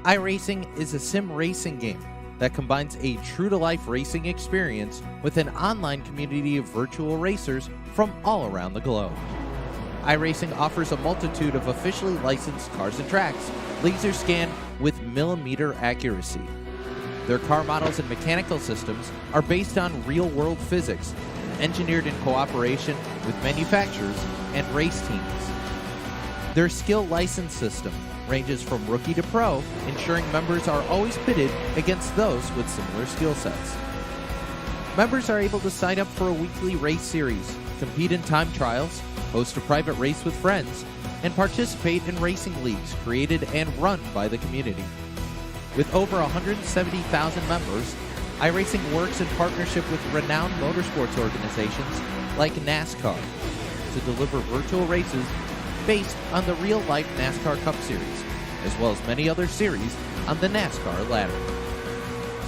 iRacing is a sim racing game that combines a true-to-life racing experience with an online community of virtual racers from all around the globe. iRacing offers a multitude of officially licensed cars and tracks, laser scanned with millimeter accuracy. Their car models and mechanical systems are based on real-world physics, engineered in cooperation with manufacturers and race teams. Their skill license system ranges from rookie to pro, ensuring members are always pitted against those with similar skill sets. Members are able to sign up for a weekly race series, compete in time trials, host a private race with friends, and participate in racing leagues created and run by the community. With over 170,000 members, iRacing works in partnership with renowned motorsports organizations like NASCAR to deliver virtual races based on the real-life NASCAR Cup Series, as well as many other series on the NASCAR ladder.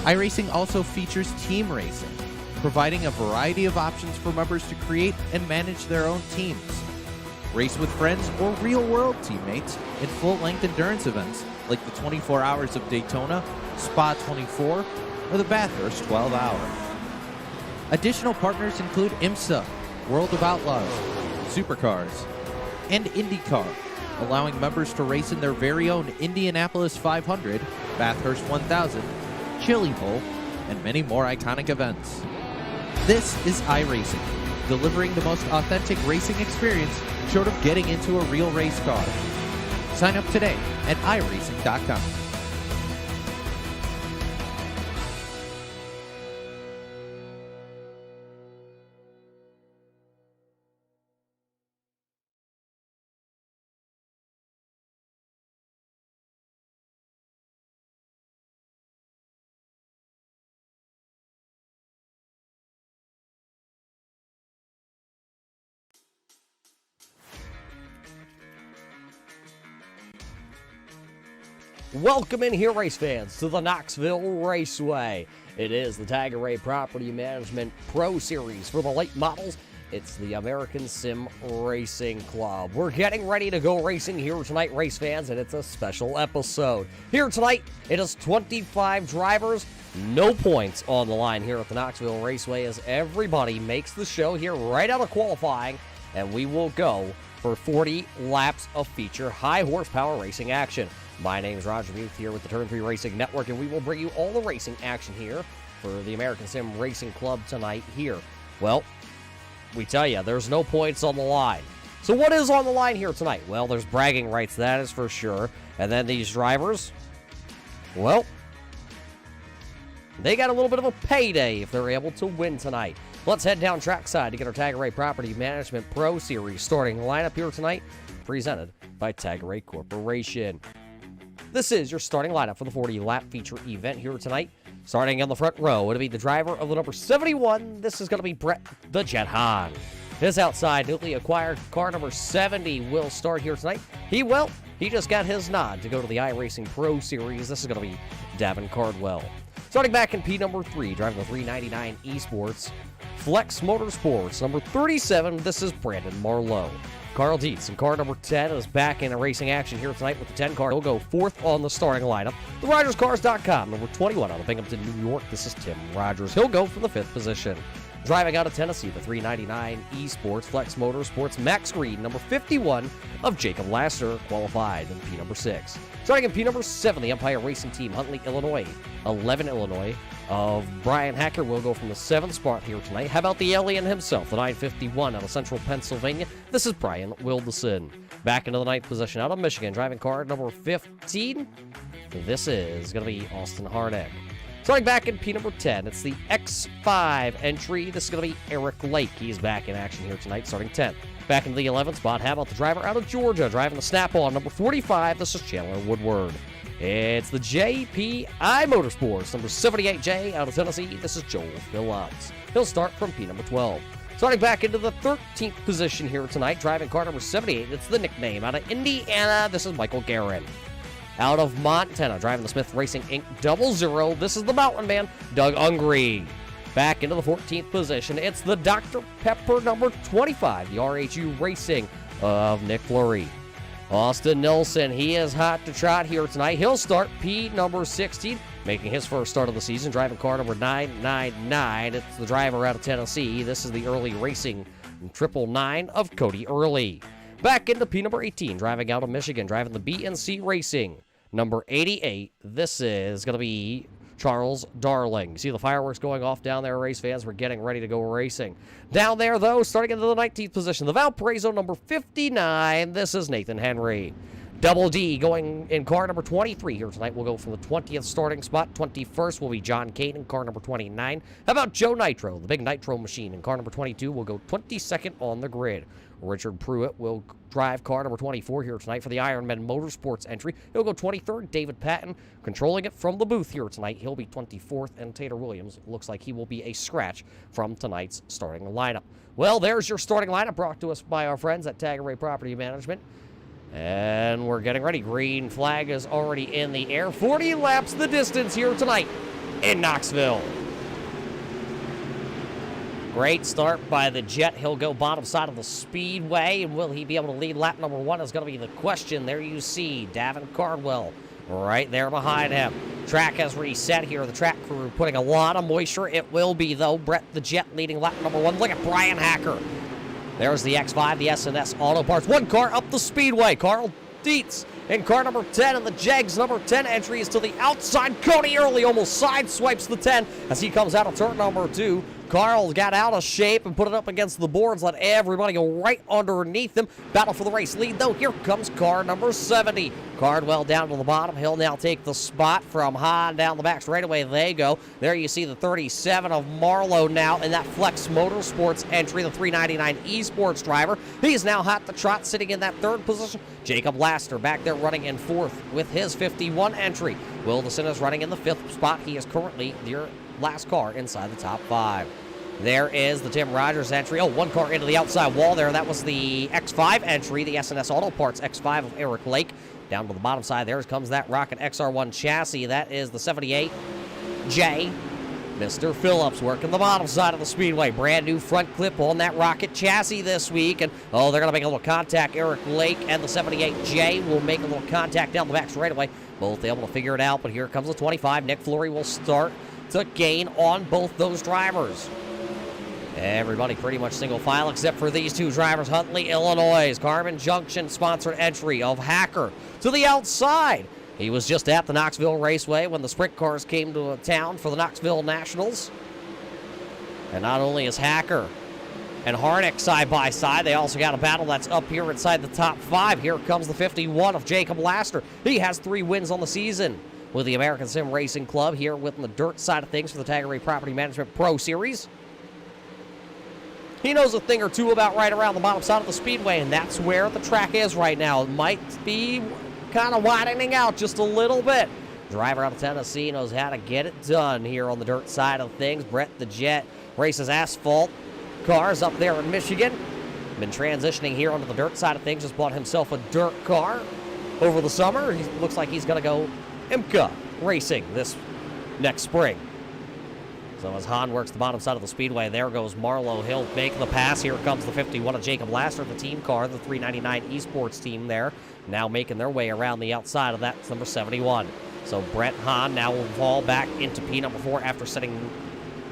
iRacing also features team racing, providing a variety of options for members to create and manage their own teams. Race with friends or real-world teammates in full-length endurance events like the 24 Hours of Daytona, Spa 24, or the Bathurst 12 Hour. Additional partners include IMSA, World of Outlaws, Supercars, and IndyCar, allowing members to race in their very own Indianapolis 500, Bathurst 1000, Chili Bowl, and many more iconic events. This is iRacing, delivering the most authentic racing experience short of getting into a real race car. Sign up today at iRacing.com. Welcome in here, race fans, to the Knoxville Raceway. It is the Tagarè Property Management Pro Series for the late models. It's the American Sim Racing Club. We're getting ready to go racing here tonight, race fans, and it's a special episode. Here tonight, it is 25 drivers, no points on the line here at the Knoxville Raceway as everybody makes the show here right out of qualifying, and we will go for 40 laps of feature high horsepower racing action. My name is Roger Muth here with the Turn 3 Racing Network, and we will bring you all the racing action here for the American Sim Racing Club tonight here. Well, we tell you, there's no points on the line. So what is on the line here tonight? Well, there's bragging rights, that is for sure. And then these drivers, well, they got a little bit of a payday if they're able to win tonight. Let's head down trackside to get our Tagarè Property Management Pro Series starting lineup here tonight, presented by Tagarè Corporation. This is your starting lineup for the 40-lap feature event here tonight. Starting in the front row, it'll be the driver of the number 71. This is going to be Brett the Jet Hahn. His outside, newly acquired car number 70 will start here tonight. He just got his nod to go to the iRacing Pro Series. This is going to be Davin Cardwell. Starting back in P number 3, driving the 399 Esports, Flex Motorsports, number 37, this is Brandon Marlowe. Carl Dietz in car number 10 is back in a racing action here tonight with the 10 car. He'll go fourth on the starting lineup. The RogersCars.com, number 21 out of Binghamton, New York. This is Tim Rogers. He'll go for the 5th position. Driving out of Tennessee, the 399 Esports Flex Motorsports, Max Green, number 51 of Jacob Lasser, qualified in P number 6. Starting in P number 7, the Empire Racing Team, Huntley, Illinois. 11, Illinois of Brian Hacker will go from the 7th spot here tonight. How about the alien himself, the 951 out of Central Pennsylvania? This is Brian Wilderson. Back into the 9th position out of Michigan, driving car number 15. This is going to be Austin Harnett. Starting back in P number 10, it's the X5 entry. This is going to be Eric Lake. He's back in action here tonight, starting 10th. Back into the 11th spot, how about the driver out of Georgia, driving the Snap-on, number 45. This is Chandler Woodward. It's the JPI Motorsports, number 78J out of Tennessee. This is Joel Phillips. He'll start from P number 12. Starting back into the 13th position here tonight, driving car number 78. It's the nickname out of Indiana. This is Michael Guerin. Out of Montana, driving the Smith Racing Inc. 00. This is the Mountain Man, Doug Ungry. Back into the 14th position, it's the Dr. Pepper number 25, the RHU Racing of Nick Fleury. Austin Nilsson, he is hot to trot here tonight. He'll start P number 16, making his first start of the season, driving car number 999. It's the driver out of Tennessee. This is the early racing 999 of Cody Early. Back into P number 18, driving out of Michigan, driving the BNC Racing. Number 88, this is going to be Charles Darling. You see the fireworks going off down there, race fans. We're getting ready to go racing. Down there, though, starting into the 19th position, the Valparaiso number 59. This is Nathan Henry. Double D going in car number 23 here tonight. We'll go from the 20th starting spot. 21st will be John Kane in car number 29. How about Joe Nitro, the big Nitro machine, in car number 22? Will go 22nd on the grid. Richard Pruitt will drive car number 24 here tonight for the Ironman Motorsports entry. He'll go 23rd. David Patton controlling it from the booth here tonight. He'll be 24th. And Tater Williams looks like he will be a scratch from tonight's starting lineup. Well, there's your starting lineup brought to us by our friends at Tagarè Property Management. And we're getting ready. Green flag is already in the air. 40 laps the distance here tonight in Knoxville. Great start by the Jet. He'll go bottom side of the speedway. And will he be able to lead lap number 1 is going to be the question. There you see Davin Cardwell right there behind him. Track has reset here. The track crew putting a lot of moisture. It will be, though. Brett the Jet leading lap number 1. Look at Brian Hacker. There's the X5, the S&S Auto Parts. One car up the speedway. Carl Dietz in car number 10, and the Jegs number 10 entry is to the outside. Cody Early almost sideswipes the 10 as he comes out of turn number 2. Carl got out of shape and put it up against the boards, let everybody go right underneath him. Battle for the race lead, though. Here comes car number 70. Cardwell down to the bottom. He'll now take the spot from Hahn down the back straightaway. They go. There you see the 37 of Marlowe now in that Flex Motorsports entry, the 399 Esports driver. He's now hot to trot, sitting in that 3rd position. Jacob Laster back there running in 4th with his 51 entry. Wilderson is running in the 5th spot. He is currently the last car inside the top 5. There is the Tim Rogers entry. Oh, one car into the outside wall there. That was the X5 entry, the S&S Auto Parts X5 of Eric Lake. Down to the bottom side, there comes that Rocket XR1 chassis. That is the 78J. Mr. Phillips working the bottom side of the speedway. Brand new front clip on that Rocket chassis this week. And, oh, they're going to make a little contact. Eric Lake and the 78J will make a little contact down the back straightaway. Both able to figure it out, but here comes the 25. Nick Fleury will start to gain on both those drivers. Everybody pretty much single file except for these two drivers. Huntley, Illinois, Carbon Junction sponsored entry of Hacker to the outside. He was just at the Knoxville Raceway when the sprint cars came to town for the Knoxville Nationals. And not only is Hacker and Harnick side by side, they also got a battle that's up here inside the top 5. Here comes the 51 of Jacob Laster. He has 3 wins on the season with the American Sim Racing Club here with the dirt side of things for the Tagarè Property Management Pro Series. He knows a thing or two about right around the bottom side of the speedway, and that's where the track is right now. It might be kind of widening out just a little bit. Driver out of Tennessee knows how to get it done here on the dirt side of things. Brett the Jet races asphalt cars up there in Michigan. Been transitioning here onto the dirt side of things. Just bought himself a dirt car over the summer. He looks like he's going to go IMCA racing this next spring. So as Hahn works the bottom side of the speedway, there goes Marlowe. He'll make the pass. Here comes the 51 of Jacob Laster, the team car, the 399 Esports team there. Now making their way around the outside of that. It's number 71. So Brett Hahn now will fall back into P number 4 after sitting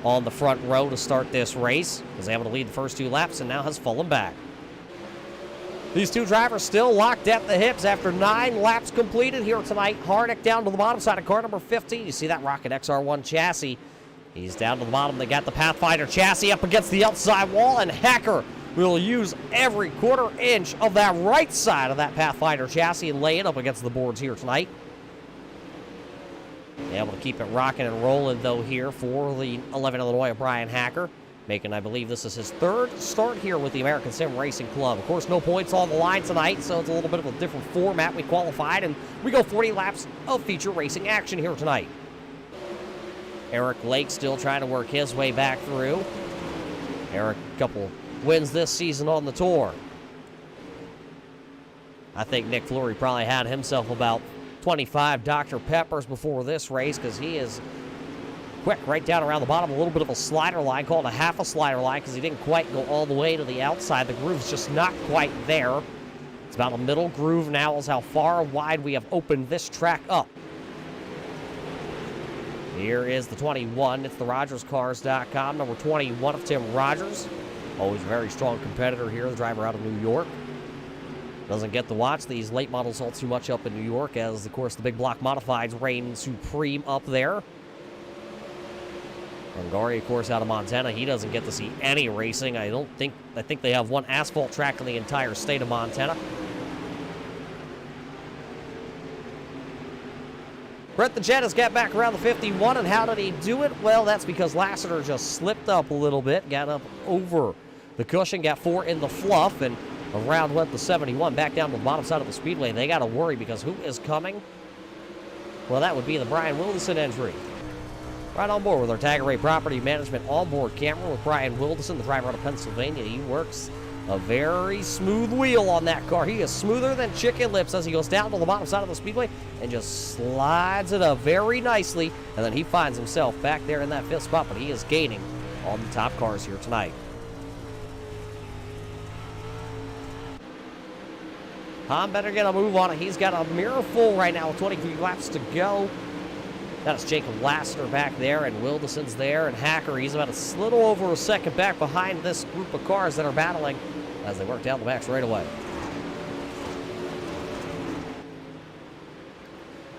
on the front row to start this race. Was able to lead the first 2 laps and now has fallen back. These two drivers still locked at the hips after 9 laps completed here tonight. Harnick down to the bottom side of car number 15. You see that Rocket XR1 chassis. He's down to the bottom. They got the Pathfinder chassis up against the outside wall, and Hacker will use every 1/4 inch of that right side of that Pathfinder chassis and lay it up against the boards here tonight. Able to keep it rocking and rolling, though, here for the 11 Illinois of Brian Hacker. Making, I believe, this is his 3rd start here with the American Sim Racing Club. Of course, no points on the line tonight, so it's a little bit of a different format. We qualified, and we go 40 laps of feature racing action here tonight. Eric Lake still trying to work his way back through. Eric, a couple wins this season on the tour. I think Nick Fleury probably had himself about 25 Dr. Peppers before this race because he is quick right down around the bottom. A little bit of a slider line, called a half a slider line because he didn't quite go all the way to the outside. The groove's just not quite there It's about a middle groove now is how far wide we have opened this track up. Here is the 21. It's the RogersCars.com. Number 21 of Tim Rogers. Always a very strong competitor here, the driver out of New York. Doesn't get to watch these late models all too much up in New York as, of course, the big block modifieds reign supreme up there. Ungari, of course, out of Montana. He doesn't get to see any racing. I think they have one asphalt track in the entire state of Montana. Brett the Jet has got back around the 51, and how did he do it? Well, that's because Lassiter just slipped up a little bit, got up over the cushion, got 4 in the fluff, and around went the 71 back down to the bottom side of the speedway. They got to worry because who is coming? Well, that would be the Brian Wilderson entry. Right on board with our Tagarè Property Management onboard camera with Brian Wilderson, the driver out of Pennsylvania. He works a very smooth wheel on that car. He is smoother than chicken lips as he goes down to the bottom side of the speedway and just slides it up very nicely. And then he finds himself back there in that 5th spot, but he is gaining on the top cars here tonight. Hahn better get a move on it. He's got a mirror full right now with 23 laps to go. That's Jacob Lassiter back there, and Wilderson's there, and Hacker, he's about a little over a second back behind this group of cars that are battling as they work down the back straightaway.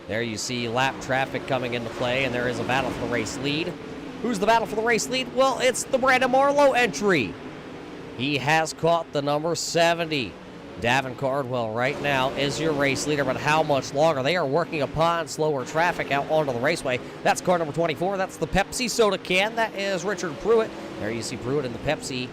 There you see lap traffic coming into play, and there is a battle for the race lead. Who's the battle for the race lead? Well, it's the Brandon Marlowe entry. He has caught the number 70. Davin Cardwell right now is your race leader, but how much longer? They are working upon slower traffic out onto the raceway. That's car number 24. That's the Pepsi soda can. That is Richard Pruitt. There you see Pruitt in the Pepsi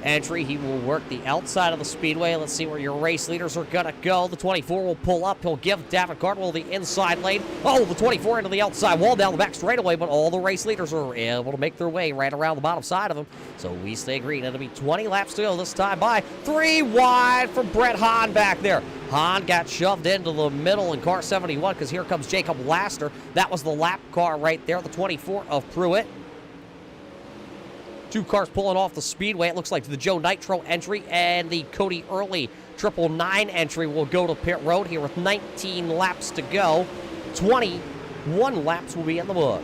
entry. He will work the outside of the speedway. Let's see where your race leaders are going to go. The 24 will pull up. He'll give Davin Cardwell the inside lane. Oh, the 24 into the outside wall down the back straightaway, but all the race leaders are able to make their way right around the bottom side of him. So we stay green. It'll be 20 laps to go this time by. 3 wide for Brett Hahn back there. Hahn got shoved into the middle in car 71 because here comes Jacob Lassiter. That was the lap car right there, the 24 of Pruitt. 2 cars pulling off the speedway. It looks like the Joe Nitro entry and the Cody Early 999 entry will go to pit road here with 19 laps to go. 21 laps will be in the book.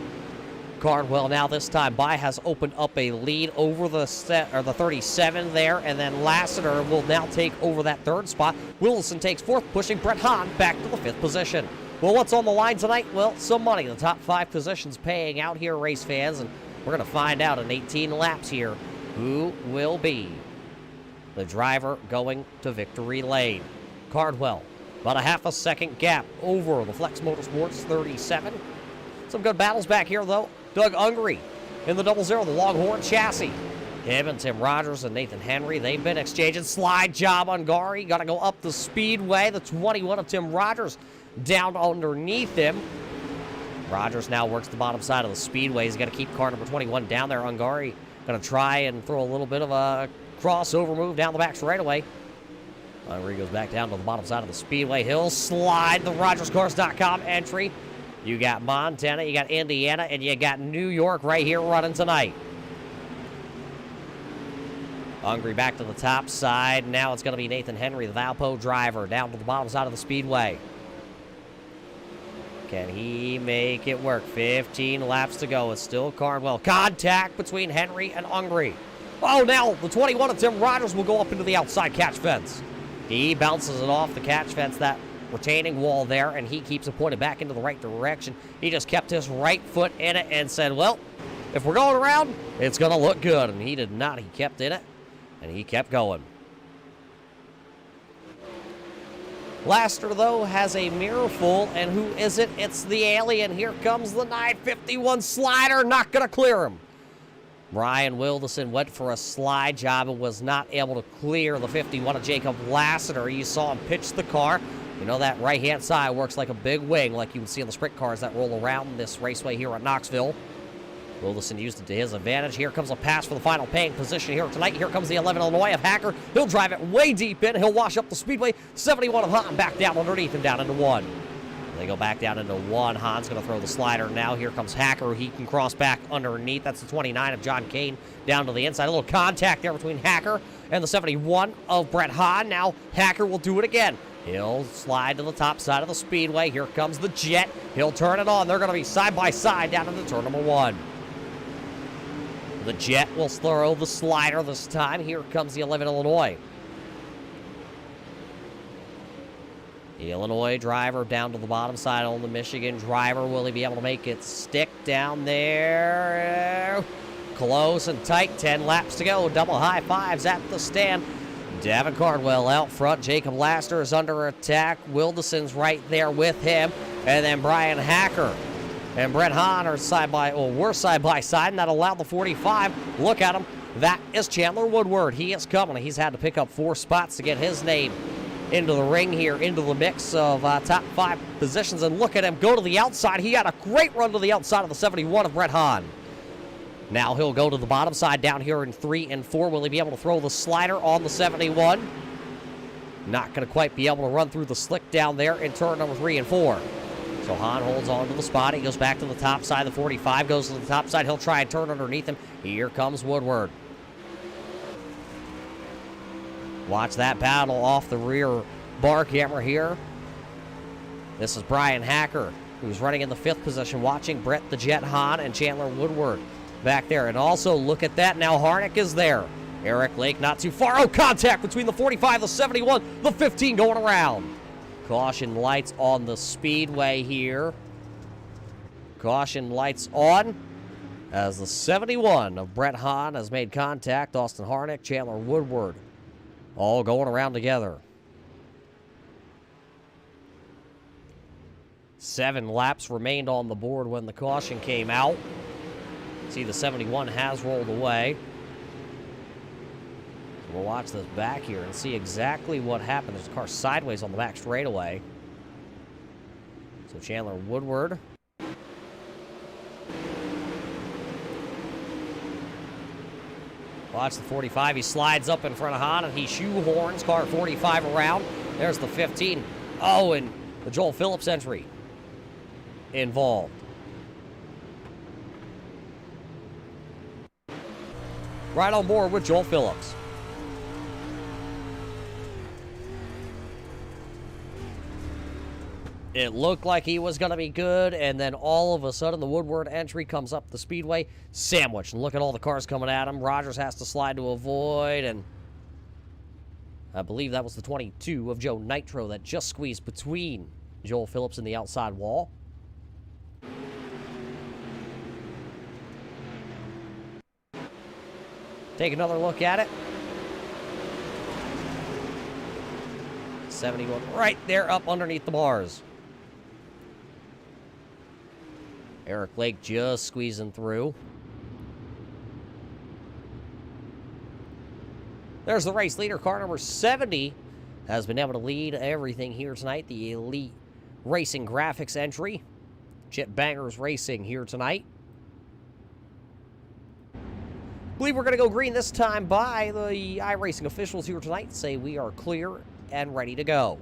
Cardwell now this time by has opened up a lead over the 37 there, and then Lassiter will now take over that 3rd spot. Wilson takes 4th, pushing Brett Hahn back to the 5th position. Well, what's on the line tonight? Well, some money. The top 5 positions paying out here, race fans, and we're going to find out in 18 laps here who will be the driver going to victory lane. Cardwell, about a half a second gap over the Flex Motorsports 37. Some good battles back here, though. Doug Ungary in the 00, the Longhorn chassis. Him and Tim Rogers and Nathan Henry, they've been exchanging. Slide job on Ungary. Got to go up the speedway. The 21 of Tim Rogers down underneath him. Rogers now works the bottom side of the speedway. He's got to keep car number 21 down there. Ungary going to try and throw a little bit of a crossover move down the back straightaway. Ungary goes back down to the bottom side of the speedway. He'll slide the RogersCars.com entry. You got Montana, you got Indiana, and you got New York right here running tonight. Ungary back to the top side. Now it's going to be Nathan Henry, the Valpo driver, down to the bottom side of the speedway. Can he make it work? 15 laps to go. It's still Cardwell. Contact between Henry and Ungary. Oh, now the 21 of Tim Rogers will go up into the outside catch fence. He bounces it off the catch fence, that retaining wall there, and he keeps it pointed back into the right direction. He just kept his right foot in it and said, well, if we're going around, it's going to look good. And he did not. He kept in it, and he kept going. Lassiter, though, has a mirror full, and who is it? It's the alien. Here comes the 951 slider. Not going to clear him. Brian Wilderson went for a slide job and was not able to clear the 51 of Jacob Lassiter. You saw him pitch the car. You know that right-hand side works like a big wing, like you can see on the sprint cars that roll around this raceway here at Knoxville. Wilderson used it to his advantage. Here comes a pass for the final paying position here tonight. Here comes the 11 Illinois of Hacker. He'll drive it way deep in. He'll wash up the speedway. 71 of Hahn back down underneath him down into 1. They go back down into one. Hahn's going to throw the slider now. Here comes Hacker. He can cross back underneath. That's the 29 of John Kane down to the inside. A little contact there between Hacker and the 71 of Brett Hahn. Now Hacker will do it again. He'll slide to the top side of the speedway. Here comes the Jet. He'll turn it on. They're going to be side by side down into turn number 1. The Jet will throw the slider this time. Here comes the 11 Illinois. The Illinois driver down to the bottom side on the Michigan driver. Will he be able to make it stick down there? Close and tight. 10 laps to go. Double high fives at the stand. Davin Cardwell out front. Jacob Laster is under attack. Wildeson's right there with him. And then Brian Hacker and Brett Hahn are side by side, and that allowed the 45. Look at him. That is Chandler Woodward. He is coming. He's had to pick up 4 spots to get his name into the ring here, into the mix of top 5 positions. And look at him go to the outside. He had a great run to the outside of the 71 of Brett Hahn. Now he'll go to the bottom side down here in 3 and 4. Will he be able to throw the slider on the 71? Not going to quite be able to run through the slick down there in turn number 3 and 4. So Hahn holds on to the spot. He goes back to the top side. The 45 goes to the top side. He'll try and turn underneath him. Here comes Woodward. Watch that battle off the rear bar camera here. This is Brian Hacker, who's running in the 5th position, watching Brett the Jet Hahn and Chandler Woodward back there. And also, look at that. Now Harnick is there. Eric Lake not too far. Oh, contact between the 45, the 71, the 15 going around. Caution lights on the speedway here. Caution lights on as the 71 of Brett Hahn has made contact. Austin Harnick, Chandler Woodward, all going around together. 7 laps remained on the board when the caution came out. See, the 71 has rolled away. So we'll watch this back here and see exactly what happened. There's a car sideways on the back straightaway. So Chandler Woodward. Watch the 45. He slides up in front of Hahn, and he shoehorns car 45 around. There's the 15. Oh, and the Joel Phillips entry involved. Right on board with Joel Phillips. It looked like he was going to be good, and then all of a sudden the Woodward entry comes up the speedway, sandwiched. And look at all the cars coming at him. Rogers has to slide to avoid, and I believe that was the 22 of Joe Nitro that just squeezed between Joel Phillips and the outside wall. Take another look at it. 71 right there up underneath the bars. Eric Lake just squeezing through. There's the race leader. Car number 70 has been able to lead everything here tonight. The Elite Racing Graphics entry. Chip Bangers Racing here tonight. I believe we're going to go green this time by the iRacing officials here tonight. Say we are clear and ready to go.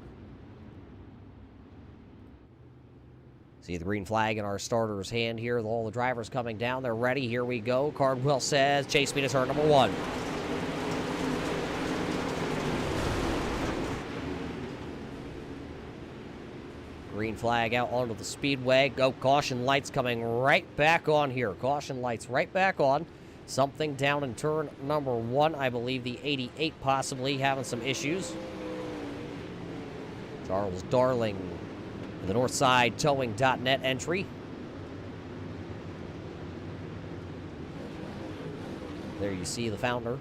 See the green flag in our starter's hand here. All the drivers coming down. They're ready. Here we go. Cardwell says, chase me to turn number 1. Green flag out onto the speedway. Go, caution lights coming right back on here. Caution lights right back on. Something down in turn number 1. I believe the 88 possibly having some issues. Charles Darling, the Northside Towing.net entry. There you see the founder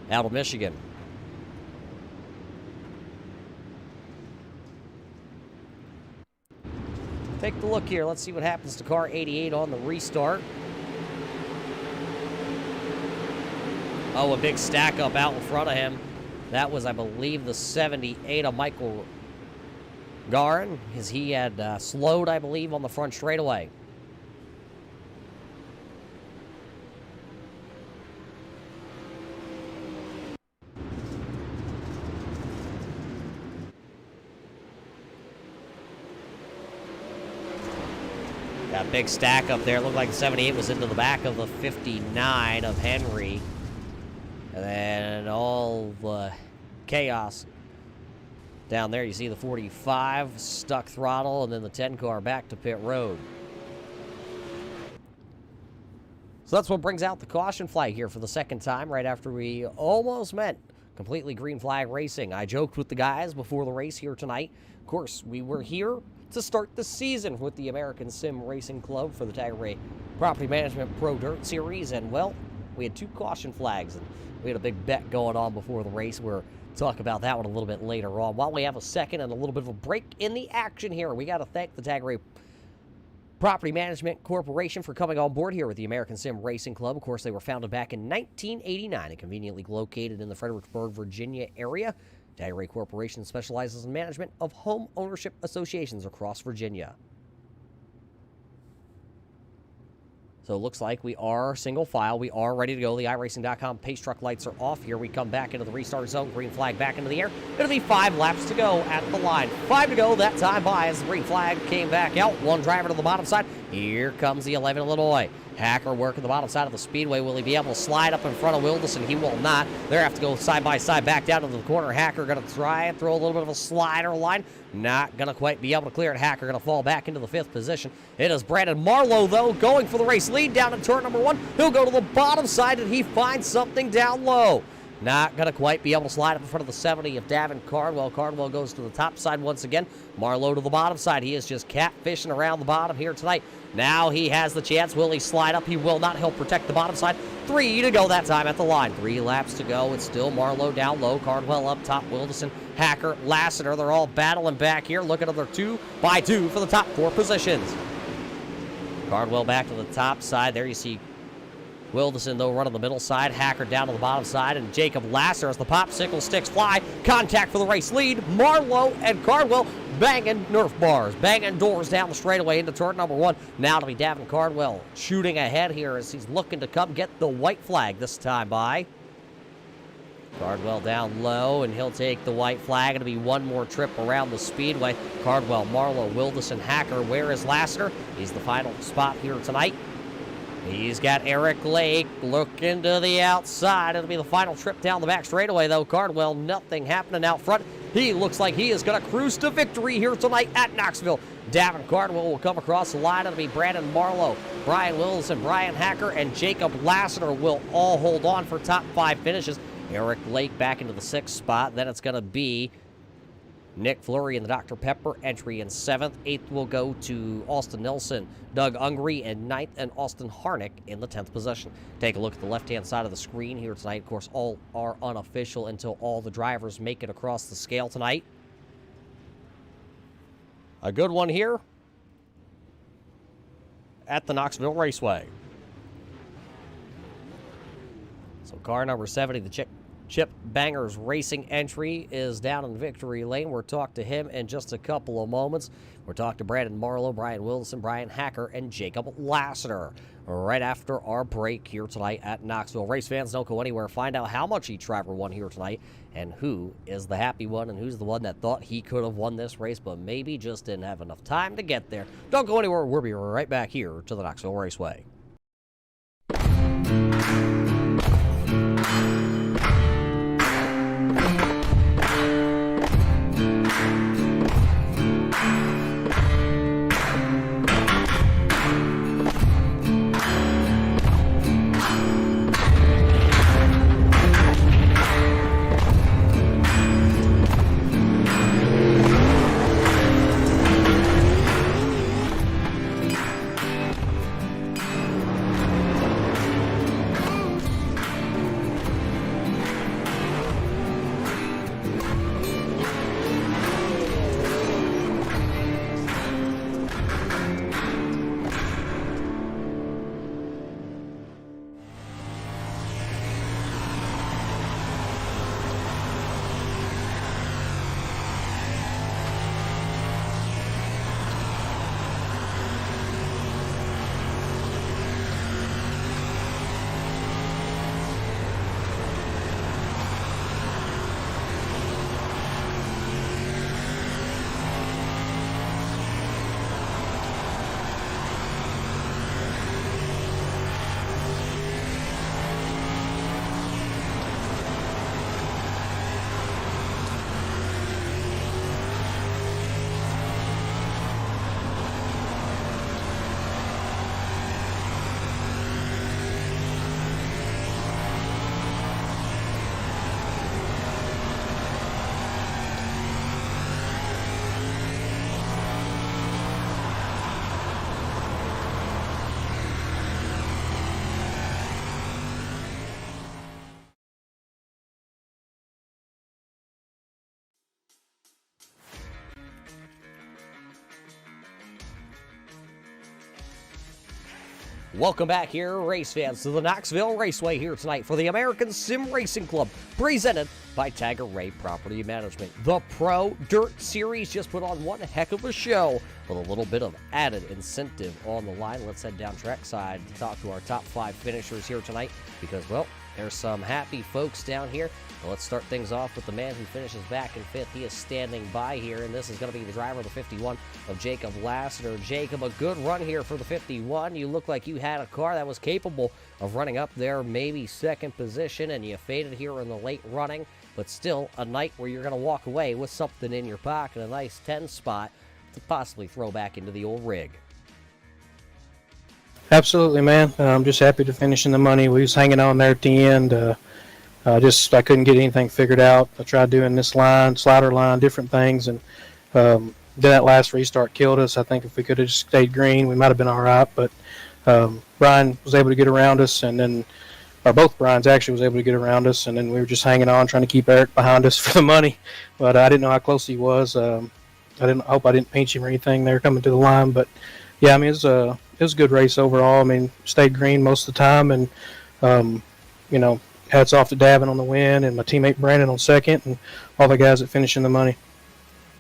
out of Michigan. Take a look here. Let's see what happens to car 88 on the restart. Oh, a big stack up out in front of him. That was, I believe, the 78 of Michael Garin, as he had slowed, I believe, on the front straightaway. That big stack up there. It looked like the 78 was into the back of the 59 of Henry. And then all the chaos down there. You see the 45 stuck throttle, and then the 10 car back to pit road. So that's what brings out the caution flag here for the second time, right after we almost met completely green flag racing. I joked with the guys before the race here tonight. Of course, we were here to start the season with the American Sim Racing Club for the Tagarè Property Management Pro Dirt Series, and well, we had 2 caution flags, and we had a big bet going on before the race. We'll talk about that one a little bit later on. While we have a second and a little bit of a break in the action here, we got to thank the Tagarè Property Management Corporation for coming on board here with the American Sim Racing Club. Of course, they were founded back in 1989 and conveniently located in the Fredericksburg, Virginia area. Tagarè Corporation specializes in management of home ownership associations across Virginia. So it looks like we are single file. We are ready to go. The iRacing.com pace truck lights are off. Here we come back into the restart zone. Green flag back into the air. It'll be 5 laps to go at the line. 5 to go. That time by as the green flag came back out. 1 driver to the bottom side. Here comes the 11 Illinois. Hacker working the bottom side of the speedway. Will he be able to slide up in front of Wilderson? He will not. They have to go side by side back down to the corner. Hacker going to try and throw a little bit of a slider line. Not going to quite be able to clear it. Hacker going to fall back into the 5th position. It is Brandon Marlowe, though, going for the race lead down in turn number 1. He'll go to the bottom side, and he finds something down low. Not going to quite be able to slide up in front of the 70 of Davin Cardwell. Cardwell goes to the top side once again. Marlowe to the bottom side. He is just catfishing around the bottom here tonight. Now he has the chance. Will he slide up? He will not. He'll protect the bottom side. 3 to go that time at the line. 3 laps to go. It's still Marlowe down low. Cardwell up top. Wilderson, Hacker, Lassiter. They're all battling back here. Look at another 2 by 2 for the top 4 positions. Cardwell back to the top side. There you see Wilderson, though, running the middle side. Hacker down to the bottom side. And Jacob Lasser as the popsicle sticks fly. Contact for the race lead. Marlowe and Cardwell banging Nerf bars. Banging doors down the straightaway into turn number 1. Now to be Davin Cardwell shooting ahead here as he's looking to come get the white flag this time by. Cardwell down low, and he'll take the white flag. It'll be 1 more trip around the speedway. Cardwell, Marlowe, Wilderson, Hacker. Where is Lasseter? He's the final spot here tonight. He's got Eric Lake looking to the outside. It'll be the final trip down the back straightaway, though. Cardwell, nothing happening out front. He looks like he is going to cruise to victory here tonight at Knoxville. Davin Cardwell will come across the line. It'll be Brandon Marlowe, Brian Wilson, Brian Hacker, and Jacob Lasseter will all hold on for top 5 finishes. Eric Lake back into the 6th spot. Then it's going to be Nick Fleury in the Dr. Pepper entry in 7th. 8th will go to Austin Nelson, Doug Ungry in 9th, and Austin Harnick in the 10th position. Take a look at the left-hand side of the screen here tonight. Of course, all are unofficial until all the drivers make it across the scale tonight. A good one here at the Knoxville Raceway. So car number 70, the Chip Bangers Racing entry, is down in victory lane. We'll talk to him in just a couple of moments. We'll talk to Brandon Marlowe, Brian Wilson, Brian Hacker, and Jacob Lasseter right after our break here tonight at Knoxville. Race fans, don't go anywhere. Find out how much each driver won here tonight and who is the happy one and who's the one that thought he could have won this race but maybe just didn't have enough time to get there. Don't go anywhere. We'll be right back here to the Knoxville Raceway. Welcome back here, race fans, to the Knoxville Raceway here tonight for the American Sim Racing Club, presented by Tagarè Property Management. The Pro Dirt Series just put on one heck of a show with a little bit of added incentive on the line. Let's head down trackside to talk to our top 5 finishers here tonight because, well, there's some happy folks down here. Well, let's start things off with the man who finishes back in 5th. He is standing by here, and this is going to be the driver of the 51 of Jacob Lassiter. Jacob, a good run here for the 51. You look like you had a car that was capable of running up there, maybe second position, and you faded here in the late running, but still a night where you're going to walk away with something in your pocket, a nice 10 spot to possibly throw back into the old rig. Absolutely, man. I'm just happy to finish in the money. We was hanging on there at the end. I couldn't get anything figured out. I tried doing this line, slider line, different things, and then that last restart killed us. I think if we could have just stayed green, we might have been all right. But Brian was able to get around us, and then both Brians actually was able to get around us, and then we were just hanging on, trying to keep Eric behind us for the money. But I didn't know how close he was. I hope I didn't pinch him or anything there coming to the line. But yeah, I mean it was a good race overall. I mean, stayed green most of the time, and hats off to Davin on the win and my teammate Brandon on second and all the guys that finish in the money.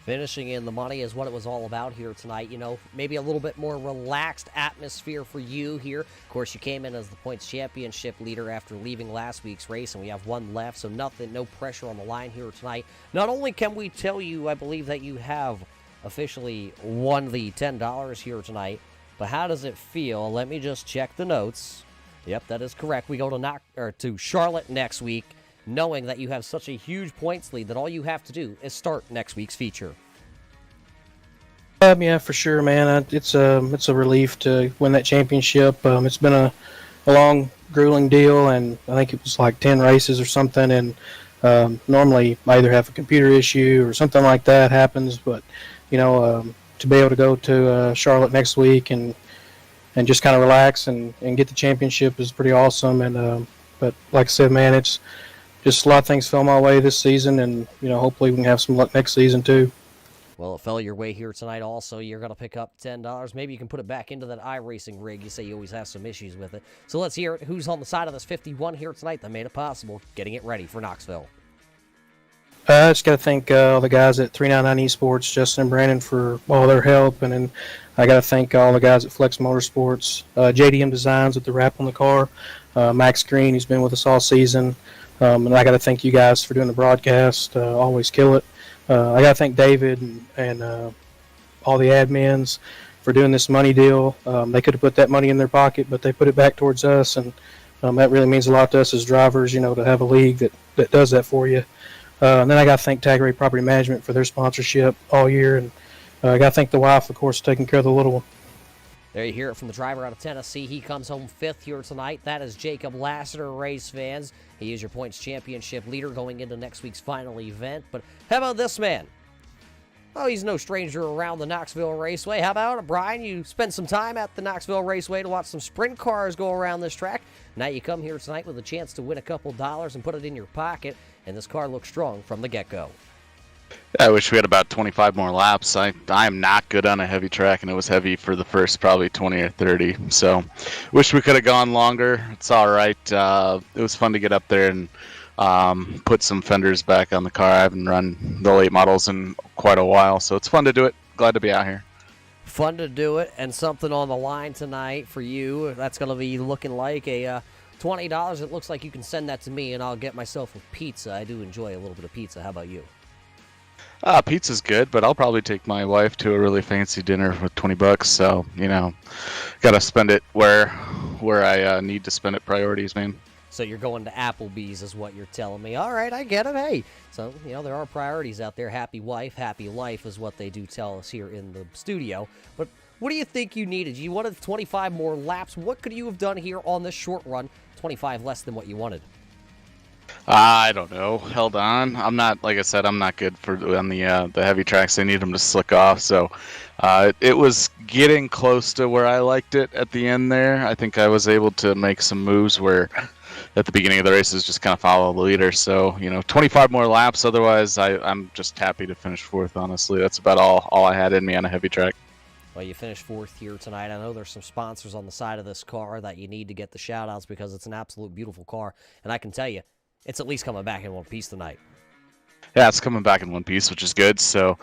Finishing in the money is what it was all about here tonight. You know, maybe a little bit more relaxed atmosphere for you here. Of course, you came in as the points championship leader after leaving last week's race, and we have one left, so no pressure on the line here tonight. Not only can we tell you, I believe, that you have officially won the $10 here tonight, but how does it feel? Let me just check the notes. Yep, that is correct. We go to Charlotte next week, knowing that you have such a huge points lead that all you have to do is start next week's feature. Yeah, for sure, man. It's a relief to win that championship. It's been a long, grueling deal, and I think it was like 10 races or something. And normally, I either have a computer issue or something like that happens. But to be able to go to Charlotte next week and just kind of relax and get the championship is pretty awesome. And but like I said, man, it's just a lot of things fell my way this season, and hopefully we can have some luck next season too. Well, it fell your way here tonight also. You're going to pick up $10. Maybe you can put it back into that iRacing rig. You say you always have some issues with it. So let's hear it. Who's on the side of this 51 here tonight that made it possible, getting it ready for Knoxville? I just got to thank all the guys at 399 Esports, Justin and Brandon, for all their help. And then I got to thank all the guys at Flex Motorsports, JDM Designs with the wrap on the car, Max Green, who's been with us all season. And I got to thank you guys for doing the broadcast. Always kill it. I got to thank David and all the admins for doing this money deal. They could have put that money in their pocket, but they put it back towards us. And that really means a lot to us as drivers, to have a league that does that for you. And then I got to thank Tagarè Property Management for their sponsorship all year. And I got to thank the wife, of course, taking care of the little one. There you hear it from the driver out of Tennessee. He comes home 5th here tonight. That is Jacob Lassiter, race fans. He is your points championship leader going into next week's final event. But how about this man? Oh, he's no stranger around the Knoxville Raceway. How about it, Brian? You spent some time at the Knoxville Raceway to watch some sprint cars go around this track. Now you come here tonight with a chance to win a couple dollars and put it in your pocket, and this car looks strong from the get-go. I wish we had about 25 more laps. I am not good on a heavy track, and it was heavy for the first probably 20 or 30. So wish we could have gone longer. It's all right. It was fun to get up there and put some fenders back on the car. I haven't run the late models in quite a while, so it's fun to do it. Glad to be out here. Fun to do it, and something on the line tonight for you. That's going to be looking like a $20. It looks like you can send that to me, and I'll get myself a pizza. I do enjoy a little bit of pizza. How about you? Pizza's good, but I'll probably take my wife to a really fancy dinner with $20. So, got to spend it where I need to spend it. Priorities, man. So you're going to Applebee's is what you're telling me. All right, I get it. Hey, so, there are priorities out there. Happy wife, happy life is what they do tell us here in the studio. But what do you think you needed? You wanted 25 more laps. What could you have done here on this short run? 25 less than what you wanted. I don't know. Held on. I'm not, like I said, I'm not good on the heavy tracks. I need them to slick off. So it was getting close to where I liked it at the end there. I think I was able to make some moves where at the beginning of the races just kind of follow the leader. So, 25 more laps. Otherwise, I'm just happy to finish 4th, honestly. That's about all I had in me on a heavy track. Well, you finished 4th here tonight. I know there's some sponsors on the side of this car that you need to get the shout-outs because it's an absolute beautiful car. And I can tell you, it's at least coming back in one piece tonight. Yeah, it's coming back in one piece, which is good. So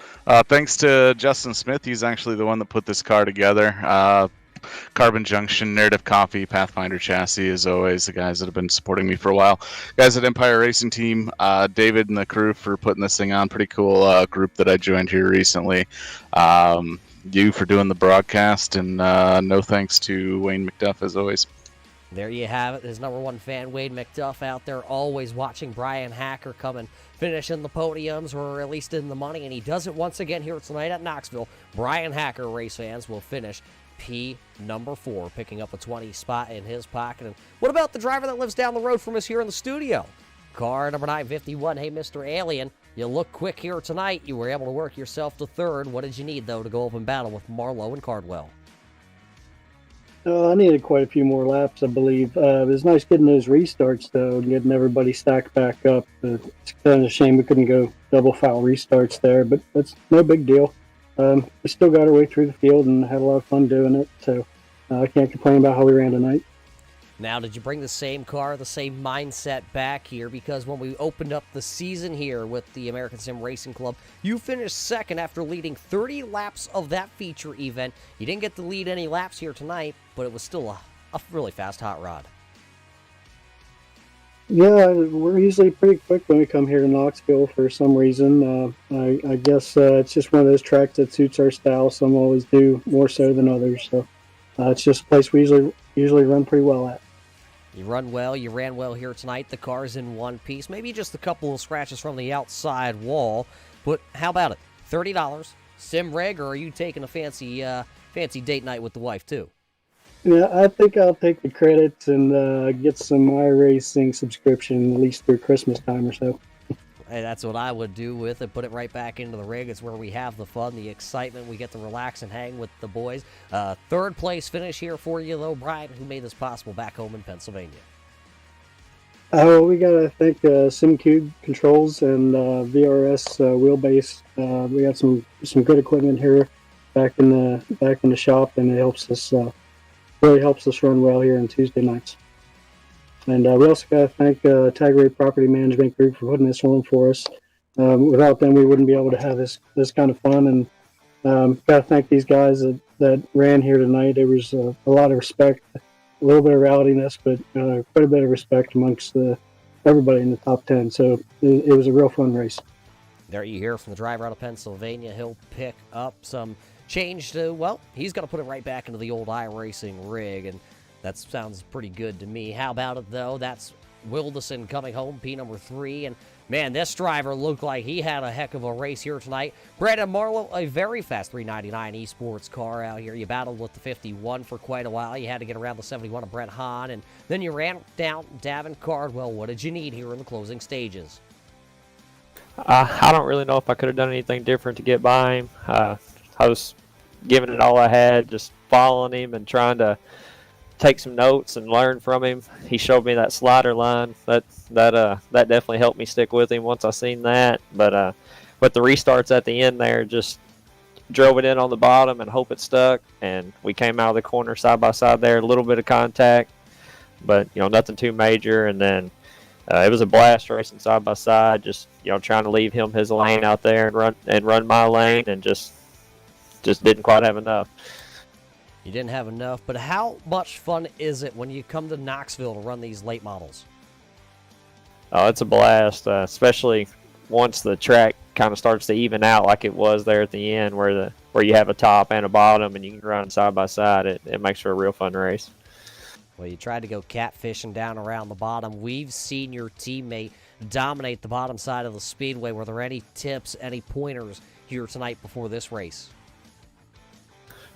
thanks to Justin Smith. He's actually the one that put this car together. Carbon Junction, Narrative Coffee, Pathfinder Chassis, as always, the guys that have been supporting me for a while. Guys at Empire Racing Team, David and the crew for putting this thing on. Pretty cool group that I joined here recently. You for doing the broadcast, and no thanks to Wayne McDuff, as always. There you have it. His number one fan, Wade McDuff, out there always watching Brian Hacker come and finish in the podiums or at least in the money, and he does it once again here tonight at Knoxville. Brian Hacker, race fans, will finish number 4, picking up a 20 spot in his pocket. And what about the driver that lives down the road from us here in the studio? Car number 951. Hey, Mr. Alien, you look quick here tonight. You were able to work yourself to 3rd. What did you need, though, to go up in battle with Marlowe and Cardwell? I needed quite a few more laps, I believe. It was nice getting those restarts, though, and getting everybody stacked back up. It's kind of a shame we couldn't go double foul restarts there, but that's no big deal. We still got our way through the field and had a lot of fun doing it, so I can't complain about how we ran tonight. Now, did you bring the same car, the same mindset back here? Because when we opened up the season here with the American Sim Racing Club, you finished 2nd after leading 30 laps of that feature event. You didn't get to lead any laps here tonight, but it was still a really fast hot rod. Yeah, we're usually pretty quick when we come here to Knoxville for some reason. I guess it's just one of those tracks that suits our style. Some always do more so than others. So it's just a place we usually run pretty well at. You run well, you ran well here tonight. The car's in one piece. Maybe just a couple of scratches from the outside wall. But how about it? $30, sim reg, or are you taking a fancy date night with the wife too? Yeah, I think I'll take the credits and get some iRacing subscription at least through Christmas time or so. Hey, that's what I would do with it. Put it right back into the rig. It's where we have the fun, the excitement. We get to relax and hang with the boys. 3rd place finish here for you, though, Brian, who made this possible back home in Pennsylvania. We got to thank SimCube controls and VRS wheelbase. We got some good equipment here back in the shop, and it helps us really helps us run well here on Tuesday nights. And we also got to thank Tagarè Property Management Group for putting this on for us. Without them, we wouldn't be able to have this kind of fun. And got to thank these guys that ran here tonight. There was a lot of respect, a little bit of rowdiness, but quite a bit of respect amongst everybody in the top 10. So it was a real fun race. There you hear from the driver out of Pennsylvania. He'll pick up some change to, well, he's going to put it right back into the old iRacing rig, and that sounds pretty good to me. How about it, though? That's Wilderson coming home, P number 3. And, man, this driver looked like he had a heck of a race here tonight. Brandon Marlowe, a very fast 399 eSports car out here. You battled with the 51 for quite a while. You had to get around the 71 of Brett Hahn. And then you ran down Davin Cardwell. What did you need here in the closing stages? I don't really know if I could have done anything different to get by him. I was giving it all I had, just following him and trying to take some notes and learn from him. He showed me that slider line. That definitely helped me stick with him once I seen that. But the restarts at the end there, just drove it in on the bottom and hope it stuck. And we came out of the corner side by side there, a little bit of contact, but nothing too major. And then it was a blast racing side by side, just trying to leave him his lane out there and run my lane, and just didn't quite have enough. You didn't have enough, but how much fun is it when you come to Knoxville to run these late models? Oh, it's a blast, especially once the track kind of starts to even out like it was there at the end, where you have a top and a bottom and you can run side by side. It makes for a real fun race. Well, you tried to go catfishing down around the bottom. We've seen your teammate dominate the bottom side of the speedway. Were there any tips, any pointers here tonight before this race?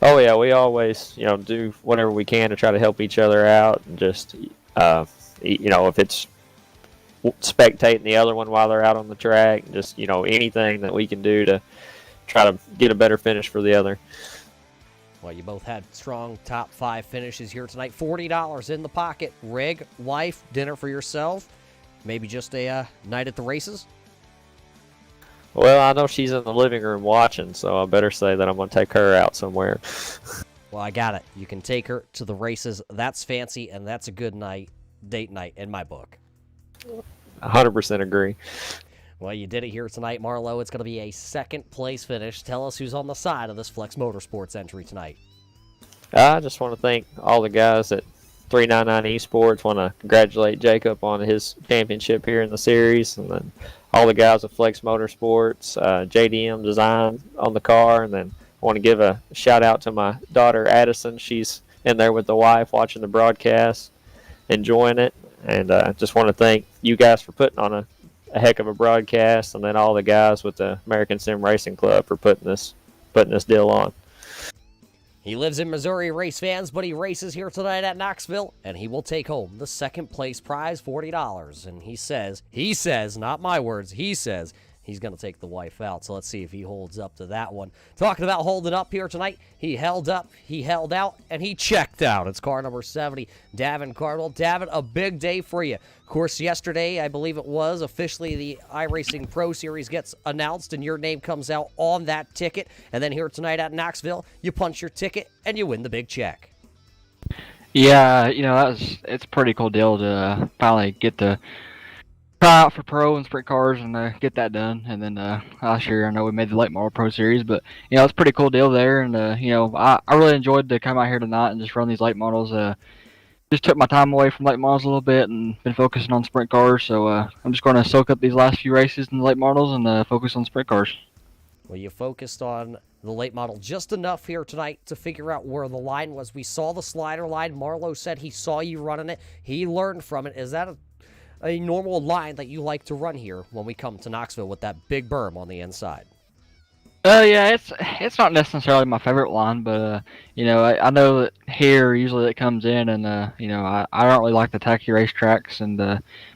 Oh yeah, we always do whatever we can to try to help each other out, and just if it's spectating the other one while they're out on the track, just anything that we can do to try to get a better finish for the other. Well, you both had strong top 5 finishes here tonight. $40 in the pocket. Rig, wife, dinner for yourself. Maybe just a night at the races? Well, I know she's in the living room watching, so I better say that I'm going to take her out somewhere. Well, I got it. You can take her to the races. That's fancy, and that's a good date night in my book. 100% agree. Well, you did it here tonight, Marlo. It's going to be a second-place finish. Tell us who's on the side of this Flex Motorsports entry tonight. I just want to thank all the guys at 399 Esports. Want to congratulate Jacob on his championship here in the series, and then all the guys at Flex Motorsports, JDM Design on the car, and then I want to give a shout out to my daughter Addison. She's in there with the wife watching the broadcast, enjoying it, and just want to thank you guys for putting on a heck of a broadcast, and then all the guys with the American Sim Racing Club for putting this deal on. He lives in Missouri, race fans, but he races here tonight at Knoxville, and he will take home the second place prize, $40. And he says, not my words, he says he's going to take the wife out. So let's see if he holds up to that one. Talking about holding up here tonight, he held up, he held out, and he checked out. It's car number 70, Davin Cardwell. Davin, a big day for you. Of course, yesterday, I believe it was, officially the iRacing Pro Series gets announced, and your name comes out on that ticket. And then here tonight at Knoxville, you punch your ticket, and you win the big check. Yeah, it's a pretty cool deal to finally get to try out for pro and sprint cars and get that done. And then last year, I know we made the late model pro series, but it's a pretty cool deal there. And I really enjoyed to come out here tonight and just run these late models. Just took my time away from late models a little bit and been focusing on sprint cars. So I'm just going to soak up these last few races in the late models and focus on sprint cars. Well, you focused on the late model just enough here tonight to figure out where the line was. We saw the slider line. Marlo said he saw you running it. He learned from it. Is that a normal line that you like to run here when we come to Knoxville with that big berm on the inside? Yeah, it's not necessarily my favorite line, but I know that here usually it comes in, and I don't really like the tacky racetracks, and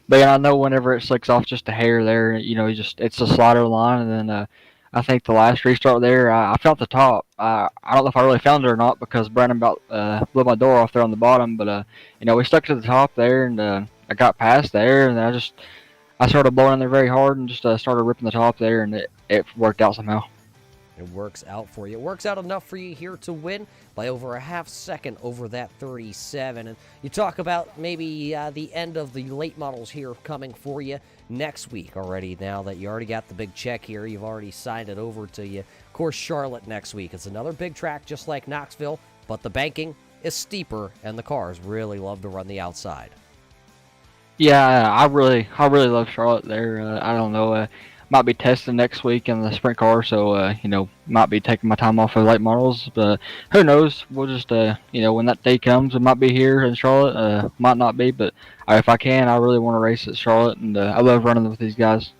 but I know whenever it slicks off just a hair there, it's a slider line, and then I think the last restart there, I felt the top. I don't know if I really found it or not because Brandon about blew my door off there on the bottom, but we stuck to the top there, and I got past there, and I started blowing in there very hard and just started ripping the top there, and it worked out somehow. It works out for you. It works out enough for you here to win by over a half second over that 37. And you talk about maybe the end of the late models here coming for you next week already. Now that you already got the big check here, you've already signed it over to you. Of course, Charlotte next week. It's another big track just like Knoxville, but the banking is steeper and the cars really love to run the outside. Yeah, I really love Charlotte there. I don't know. Might be testing next week in the sprint car, so might be taking my time off of late models, but who knows? We'll just when that day comes, it might be here in Charlotte, might not be, but if I can, I really want to race at Charlotte, and I love running with these guys.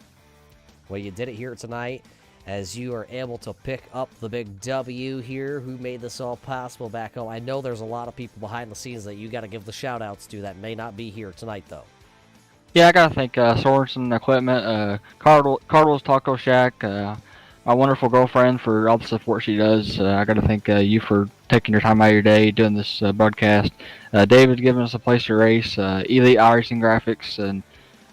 Well, you did it here tonight as you are able to pick up the big W here. Who made this all possible back home? I know there's a lot of people behind the scenes that you got to give the shout outs to that may not be here tonight, though. Yeah, I gotta thank Sorensen Equipment, Cardwell's Taco Shack, my wonderful girlfriend for all the support she does. I gotta thank you for taking your time out of your day doing this broadcast. David giving us a place to race, Elite iRacing Graphics, and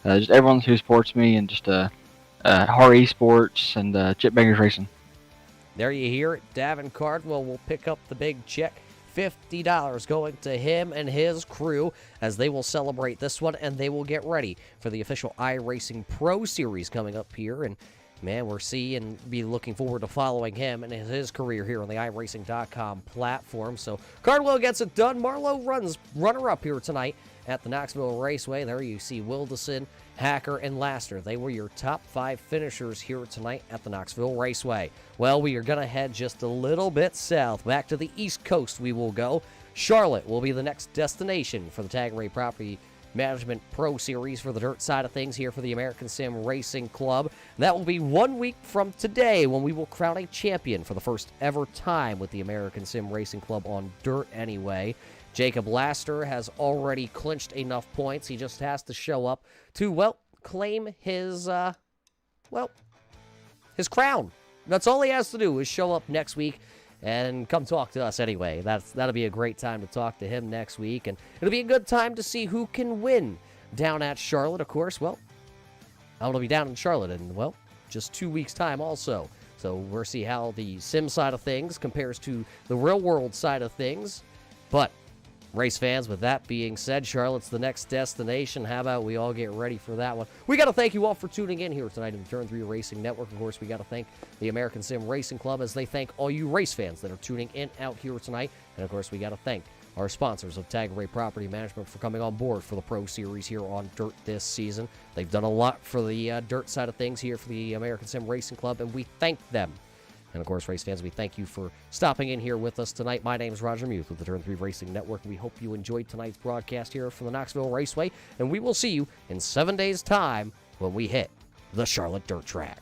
just everyone who supports me, and just Harry Esports and Chip Bangers Racing. There you hear it. Davin Cardwell will pick up the big check. $50 going to him and his crew as they will celebrate this one, and they will get ready for the official iRacing Pro Series coming up here. And man, we're be looking forward to following him and his career here on the iRacing.com platform. So Cardwell gets it done. Marlo runs runner-up here tonight at the Knoxville Raceway. There you see Wilderson, Hacker, and Laster. They were your top 5 finishers here tonight at the Knoxville Raceway. Well, we are going to head just a little bit south. Back to the East Coast we will go. Charlotte will be the next destination for the Tagarè Property Management Pro Series for the dirt side of things here for the American Sim Racing Club. That will be 1 week from today when we will crown a champion for the first ever time with the American Sim Racing Club on dirt anyway. Jacob Laster has already clinched enough points. He just has to show up to, claim his crown. That's all he has to do is show up next week and come talk to us anyway. That'll be a great time to talk to him next week, and it'll be a good time to see who can win down at Charlotte, of course. Well, I'm going to be down in Charlotte, and, just 2 weeks' time also. So we'll see how the sim side of things compares to the real-world side of things. But race fans, with that being said, Charlotte's the next destination. How about we all get ready for that one? We got to thank you all for tuning in here tonight in the Turn 3 Racing Network. Of course, we got to thank the American Sim Racing Club as they thank all you race fans that are tuning in out here tonight. And, of course, we got to thank our sponsors of Tagarè Property Management for coming on board for the Pro Series here on Dirt this season. They've done a lot for the dirt side of things here for the American Sim Racing Club, and we thank them. And, of course, race fans, we thank you for stopping in here with us tonight. My name is Roger Muth with the Turn 3 Racing Network. We hope you enjoyed tonight's broadcast here from the Knoxville Raceway, and we will see you in 7 days' time when we hit the Charlotte Dirt Track.